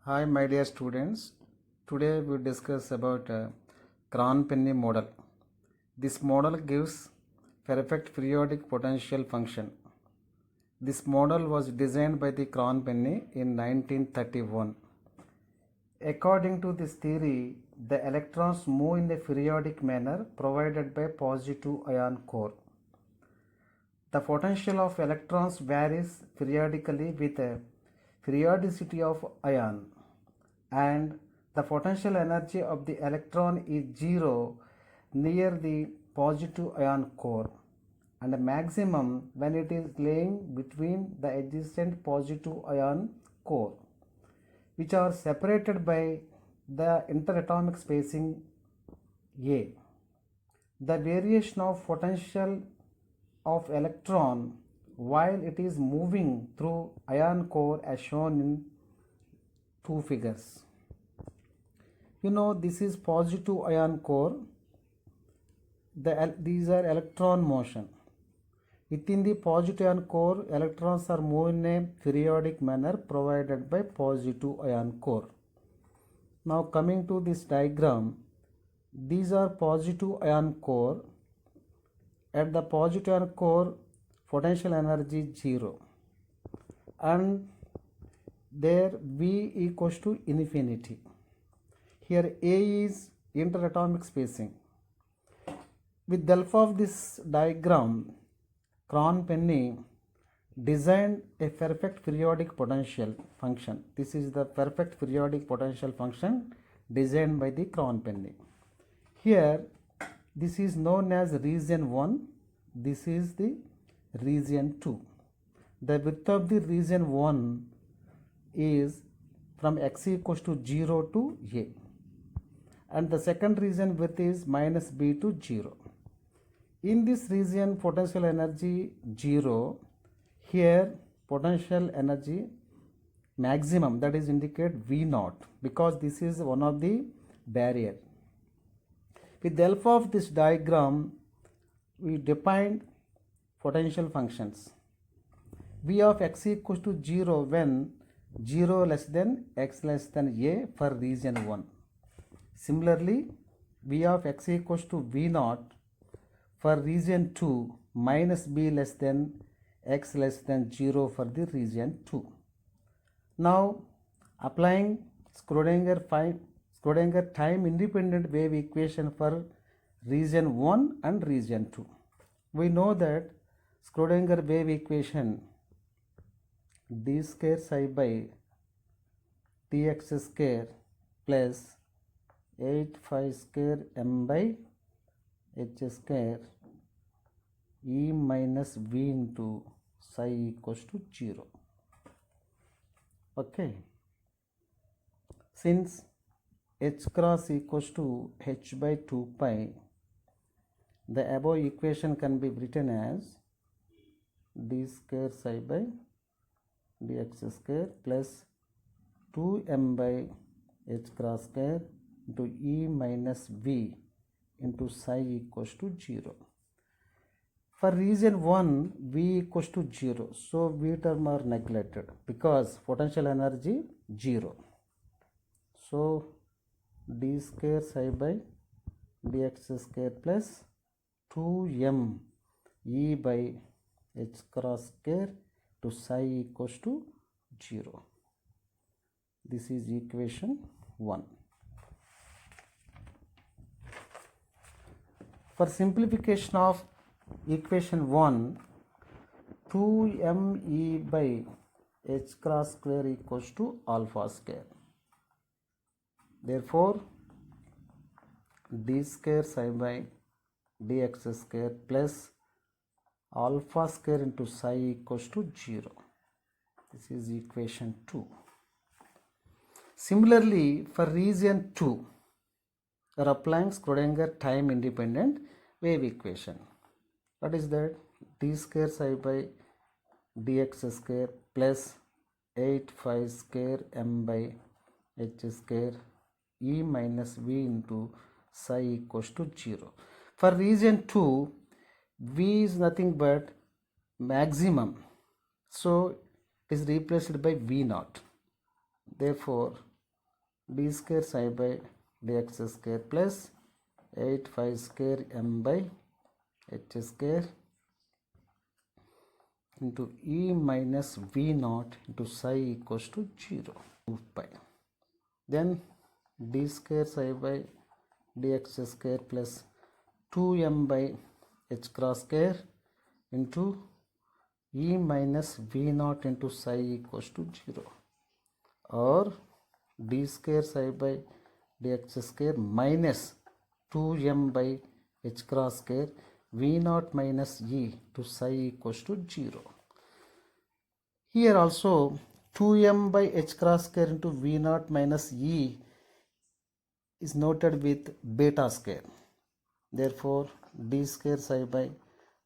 Hi, my dear students. Today we discuss about Cron-Penny model. This model gives perfect periodic potential function. This model was designed by the Cron-Penny in 1931. According to this theory, the electrons move in a periodic manner provided by positive ion core. The potential of electrons varies periodically with a periodicity of ion, and the potential energy of the electron is zero near the positive ion core and maximum when it is lying between the adjacent positive ion core, which are separated by the interatomic spacing A. The variation of potential of electron while it is moving through ion core as shown in two figures. This is positive ion core. These are electron motion. Within the positive ion core, electrons are moving in a periodic manner provided by positive ion core. Now coming to this diagram, these are positive ion core. At the positive ion core, potential energy is 0 and there V equals to infinity. Here A is interatomic spacing. With the help of this diagram, Cron-Penny designed a perfect periodic potential function. This is the perfect periodic potential function designed by the Cron-Penny. Here, this is known as region 1. This is the region 2. The width of the region 1 is from x equals to 0 to a, and the second region width is minus b to 0. In this region, potential energy 0. Here potential energy maximum, that is indicate V0, because this is one of the barrier. With the help of this diagram, we defined potential functions. V of x equals to 0 when 0 less than x less than a for region 1. Similarly, V of x equals to V0 for region 2 minus b less than x less than 0 for the region 2. Now, applying Schrodinger time independent wave equation for region 1 and region 2. We know that Schrodinger wave equation d square psi by dx square plus 8 phi square m by h square e minus v into psi equals to 0. Okay. Since h cross equals to h by 2 pi, the above equation can be written as d square psi by dx square plus 2m by h cross square into e minus v into psi equals to 0. For region 1, V equals to 0. So, V term are neglected because potential energy 0. So, d square psi by dx square plus 2m e by h cross square to psi equals to 0. This is equation 1. For simplification of equation 1, 2me by h cross square equals to alpha square. Therefore, d square psi by dx square plus alpha square into psi equals to 0. This is equation 2. Similarly, for region 2, we are applying Schrodinger time independent wave equation. What is that? D square psi by dx square plus 8 phi square m by h square e minus v into psi equals to 0. For region 2, v is nothing but maximum, so it is replaced by v0. Therefore, d square psi by dx square plus 8 phi square m by h square into e minus v naught into psi equals to 0 2 pi. Then d square psi by dx square plus 2m by h cross square into e minus v naught into psi equals to 0, or d square psi by dx square minus 2m by h cross square v naught minus e to psi equals to 0. Here also 2m by h cross square into v naught minus e is noted with beta square. Therefore d square psi by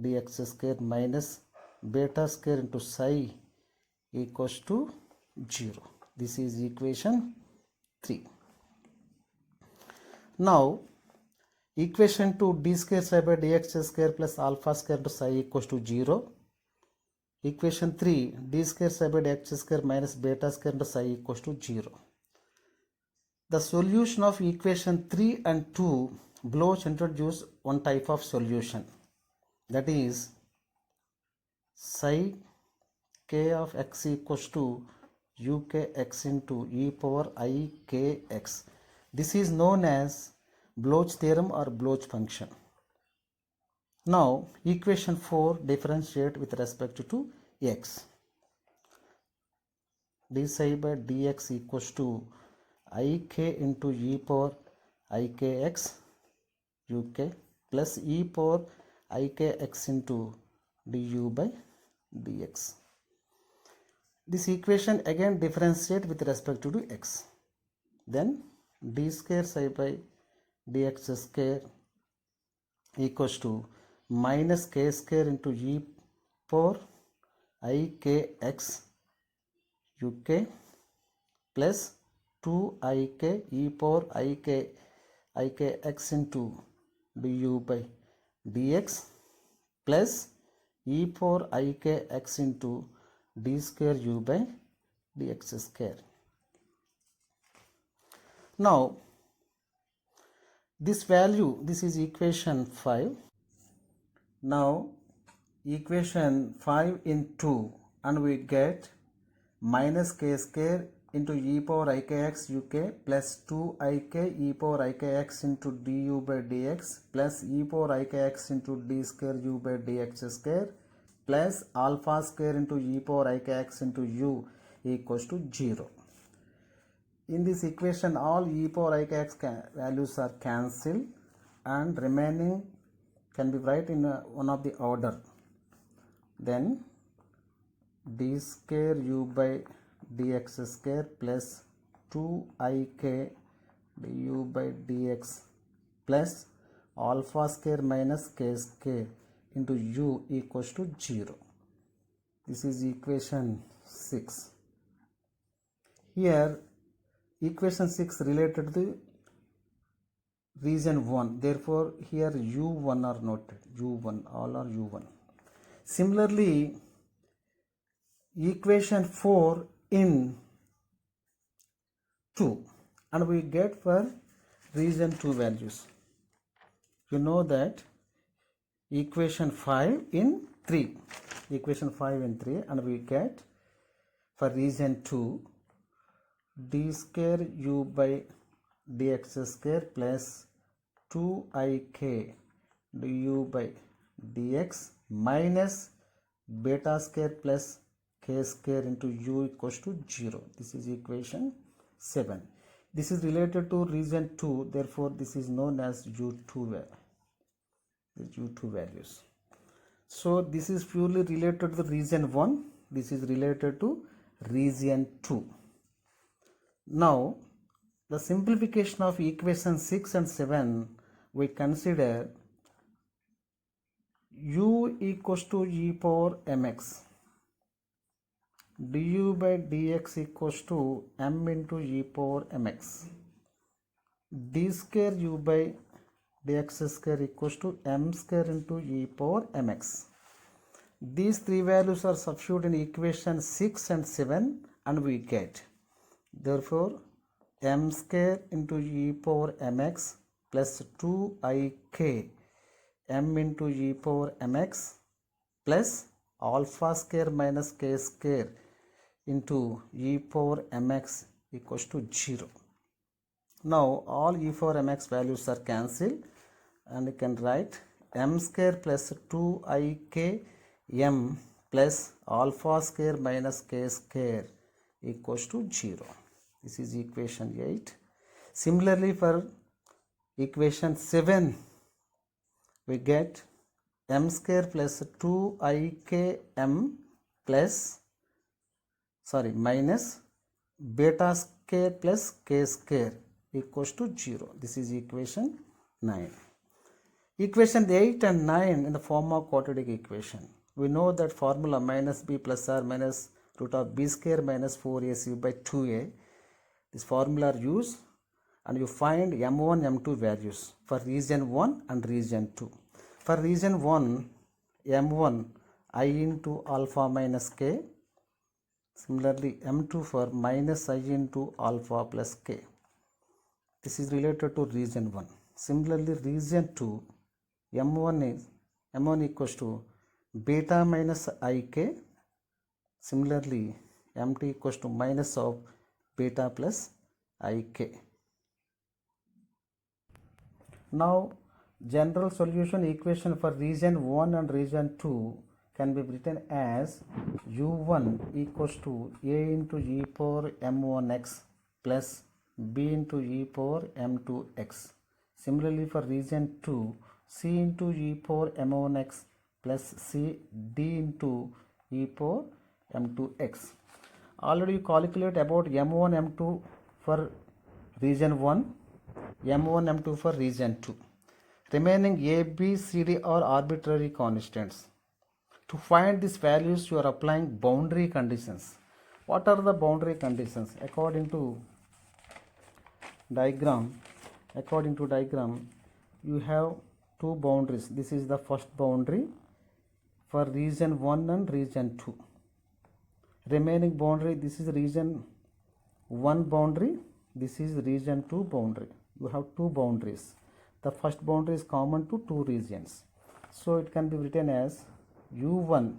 dx square minus beta square into psi equals to 0. This is equation 3. Now equation 2, d square psi by dx square plus alpha square into psi equals to 0. Equation 3, d square psi by dx square minus beta square into psi equals to 0. The solution of equation 3 and 2, Bloch introduced one type of solution, that is psi k of x equals to ukx into e power I kx. This is known as Bloch theorem or Bloch function. Now equation 4 differentiate with respect to x. d psi by dx equals to ik into e power ikx uk plus e power ikx into du by dx. This equation again differentiate with respect to x. Then d square psi by dx square equals to minus k square into e power ikx uk plus 2ik e power ikx into du by dx plus e power ikx into d square u by dx square. Now this value, this is equation 5. Now equation 5 in 2, and we get minus k square into e power ikx uk plus 2ik e power ikx into du by dx plus e power ikx into d square u by dx square plus alpha square into e power ikx into u equals to 0. In this equation all e power ikx values are cancelled and remaining can be write in one of the order. Then d square u by dx square plus 2ik du by dx plus alpha square minus k square into u equals to 0. This is equation 6. Here equation 6 related to region 1. Therefore here u1 are noted. u1, all are u1. Similarly equation 4 in 2, and we get for region 2 values. You know that equation 5 in 3, equation 5 in 3, and we get for region 2 d square u by dx square plus 2ik du by dx minus beta square plus k square into u equals to 0. This is equation 7. This is related to region 2, therefore this is known as u2 values. So this is purely related to region 1, this is related to region 2. Now the simplification of equation 6 and 7, we consider u equals to e power mx, du by dx equals to m into e power mx, d square u by dx square equals to m square into e power mx. These three values are substituted in equation 6 and 7 and we get, therefore m square into e power mx plus 2ik m into e power mx plus alpha square minus k square into e power mx equals to 0. Now all e power mx values are cancelled and you can write m square plus 2ik m plus alpha square minus k square equals to 0. This is equation 8. Similarly, for equation 7, we get m square plus 2ikm plus minus beta square plus k square equals to 0. This is equation 9. Equation 8 and 9 in the form of quadratic equation. We know that formula minus b plus r minus root of b square minus 4ac by 2a. This formula are used and you find m1, m2 values for region 1 and region 2. For region 1, m1 I into alpha minus k. Similarly, m2 for minus I into alpha plus k. This is related to region 1. Similarly, region 2, m1 equals to beta minus ik. Similarly, m2 equals to minus of beta plus ik. Now, general solution equation for region 1 and region 2 can be written as u1 equals to a into e power m1x plus b into e power m2x. Similarly, for region 2, c into e power m1x plus c d into e power m2x. Already you calculate about m1 m2 for region 1, m1 m2 for region 2. Remaining a, b, c, d are arbitrary constants. To find these values, you are applying boundary conditions. What are the boundary conditions? According to diagram, you have two boundaries. This is the first boundary for region 1 and region 2. Remaining boundary, this is region 1 boundary, this is region 2 boundary. You have two boundaries. The first boundary is common to two regions. So it can be written as u1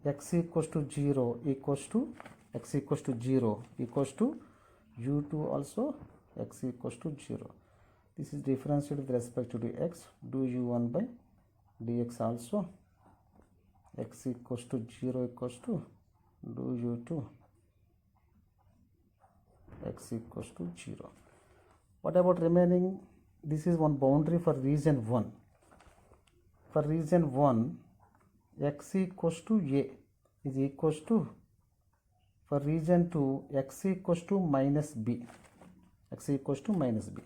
x equals to 0 equals to x equals to 0 equals to u2 also x equals to 0. This is differentiated with respect to the x. Do u1 by dx also x equals to 0 equals to do u2 x equals to 0. What about remaining? This is one boundary for region 1. For region 1, x equals to a is equals to, for region 2, x equals to minus b. X equals to minus b.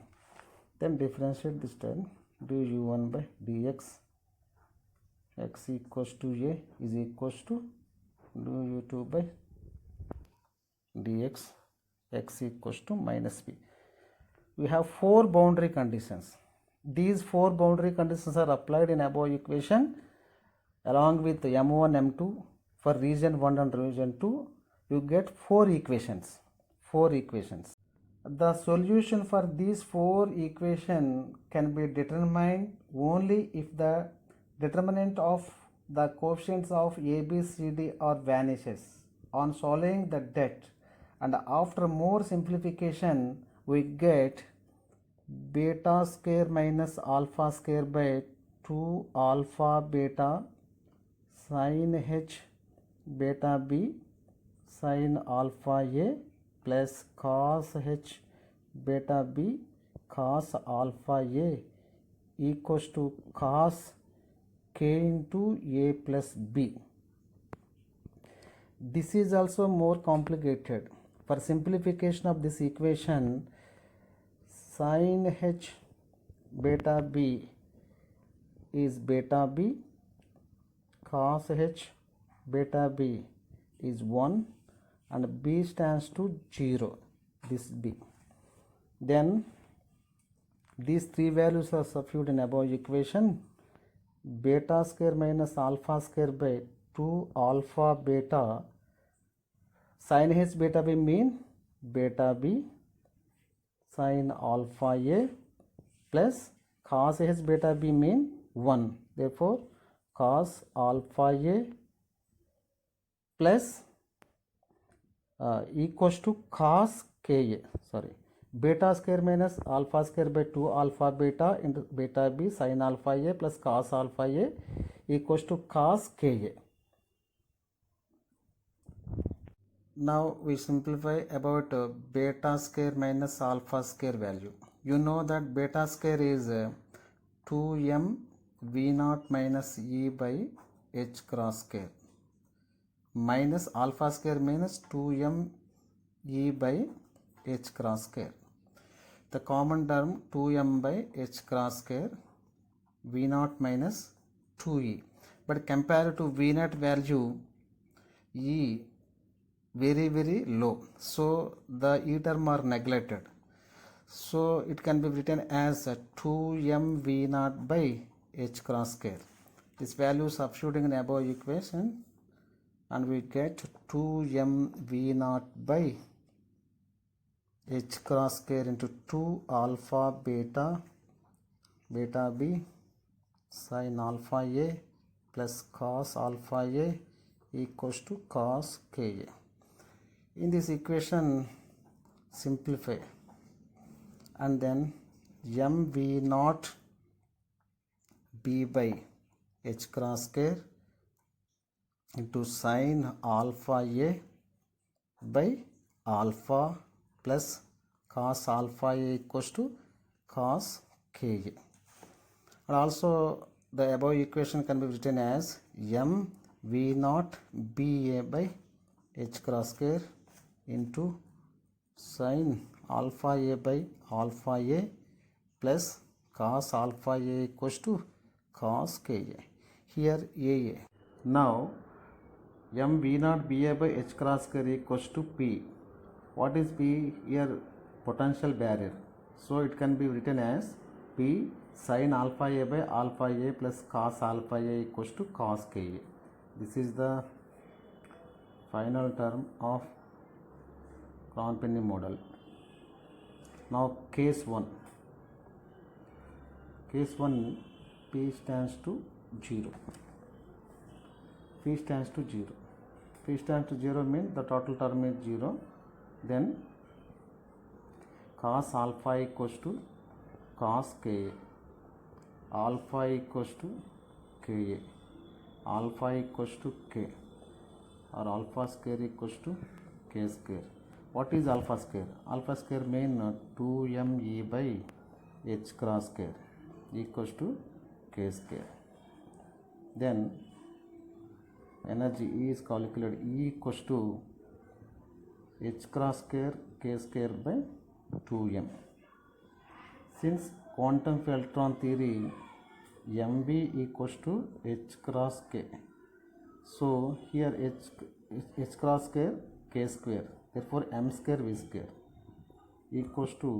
Then differentiate this term. Do u1 by dx x equals to a is equals to do u2 by dx x equals to minus b. We have four boundary conditions. These four boundary conditions are applied in above equation along with m1, m2 for region 1 and region 2. You get four equations. The solution for these four equations can be determined only if the determinant of the coefficients of a, b, c, d are vanishes on solving the det, and after more simplification we get beta square minus alpha square by 2 alpha beta sin h beta b sin alpha a plus cos h beta b cos alpha a equals to cos k into a plus b. This is also more complicated. For simplification of this equation, sin h beta b is beta b, cos h beta b is 1 and b stands to 0, this b. Then these three values are substituted in above equation. Beta square minus alpha square by 2 alpha beta sin h beta b mean beta b sin alpha a plus cos a beta b mean 1. Therefore, cos alpha a plus equals to cos ka, sorry, beta square minus alpha square by 2 alpha beta into beta b sin alpha a plus cos alpha a equals to cos ka. Now we simplify about beta square minus alpha square value. You know that beta square is 2m v naught minus e by h cross square minus alpha square minus 2m e by h cross square. The common term 2m by h cross square v naught minus 2e. But compared to v naught value, e very low, so the e term are neglected. So it can be written as 2m v naught by h cross square. This value substituting in above equation, and we get 2m v naught by h cross square into 2 alpha beta b sin alpha a plus cos alpha a equals to cos ka. In this equation, simplify, and then m v naught b by h cross square into sin alpha a by alpha plus cos alpha a equals to cos ka. And also the above equation can be written as m v naught b a by h cross square into sin alpha a by alpha a plus cos alpha a equals to cos ka. Here a. Now m v naught b a by h cross square equals to p. What is p? Here potential barrier. So it can be written as p sin alpha a by alpha a plus cos alpha a equals to cos ka. This is the final term of Crown-Penny model. Now case 1. Case 1, p stands to 0. P stands to 0. P stands to 0 means the total term is 0. Then cos alpha equals to cos ka. Alpha equals to ka. Alpha equals to k, or alpha square equals to k square. What is alpha square? Alpha square means 2m e by h cross square equals to k square. Then energy E is calculated. E equals to h cross square k square by 2m. Since quantum field electron theory, mv equals to h cross k. So here h cross square k square. Therefore m square v square equals to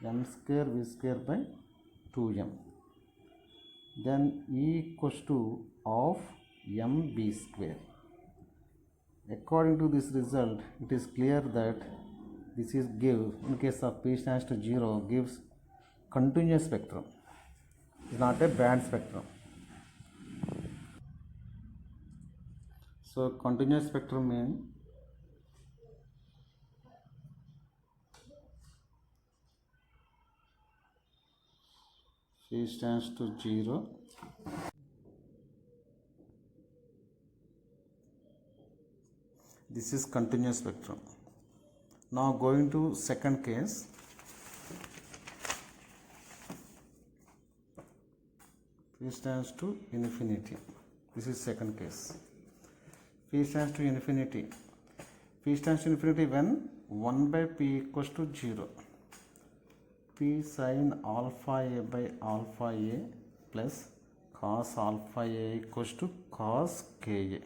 m square v square by 2m. Then E equals to of mv square. According to this result, it is clear that this is in case of p stands to 0, gives continuous spectrum. It's not a band spectrum. So continuous spectrum means p stands to 0. This is continuous spectrum. Now going to second case. P stands to infinity. This is second case. P stands to infinity. P stands to infinity when 1 by p equals to 0. P sin alpha a by alpha a plus cos alpha a equals to cos ka.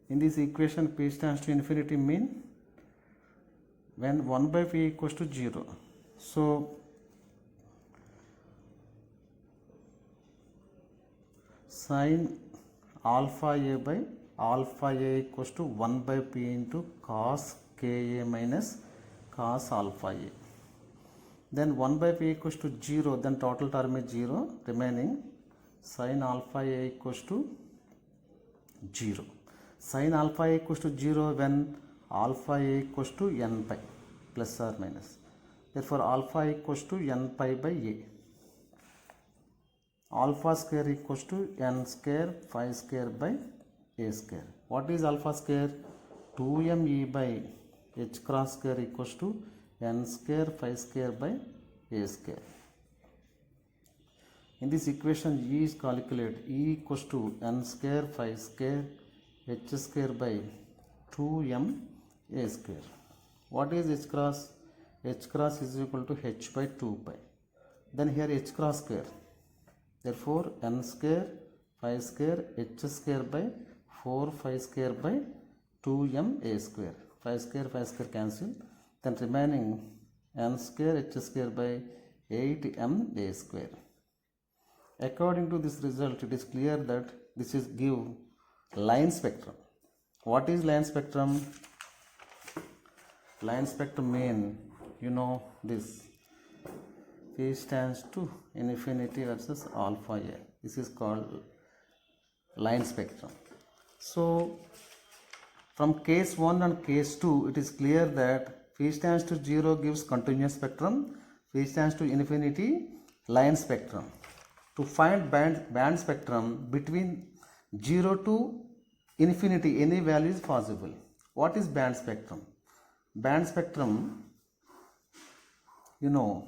In this equation, p stands to infinity mean when 1 by p equals to 0. So sin alpha a by alpha a equals to 1 by p into cos ka minus cos alpha a. then 1 by p equals to 0, then total term is 0, remaining sin alpha a equals to 0. Sin alpha a equals to 0 when alpha a equals to n pi plus or minus. Therefore alpha equals to n pi by a. Alpha square equals to n square phi square by a square. What is alpha square? 2m e by h cross square equals to n square phi square by a square. In this equation E is calculated. E equals to n square phi square h square by 2m a square. What is h cross? H cross is equal to h by 2 pi. Then here h cross square. Therefore n square phi square h square by 4 phi square by 2m a square. Phi square cancel. Then remaining n square h square by 8m a square. According to this result, it is clear that this is give line spectrum. What is line spectrum? Line spectrum mean, you know, this p stands to infinity versus alpha a. This is called line spectrum. So from case 1 and case 2, it is clear that p stands to 0 gives continuous spectrum, p stands to infinity line spectrum. To find band spectrum between 0 to infinity, any value is possible. What is band spectrum? Band spectrum, you know,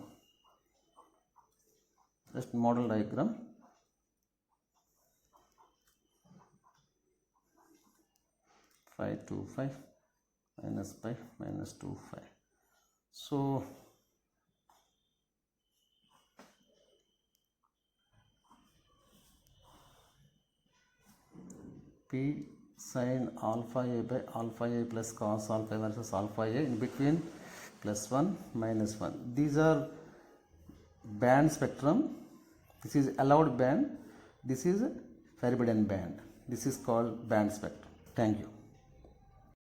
just model diagram. Phi 2 5 minus pi minus 2 5. So p sin alpha a by alpha a plus cos alpha versus alpha a, in between plus 1 minus 1. These are band spectrum. This is allowed band. This is forbidden band. This is called band spectrum. Thank you.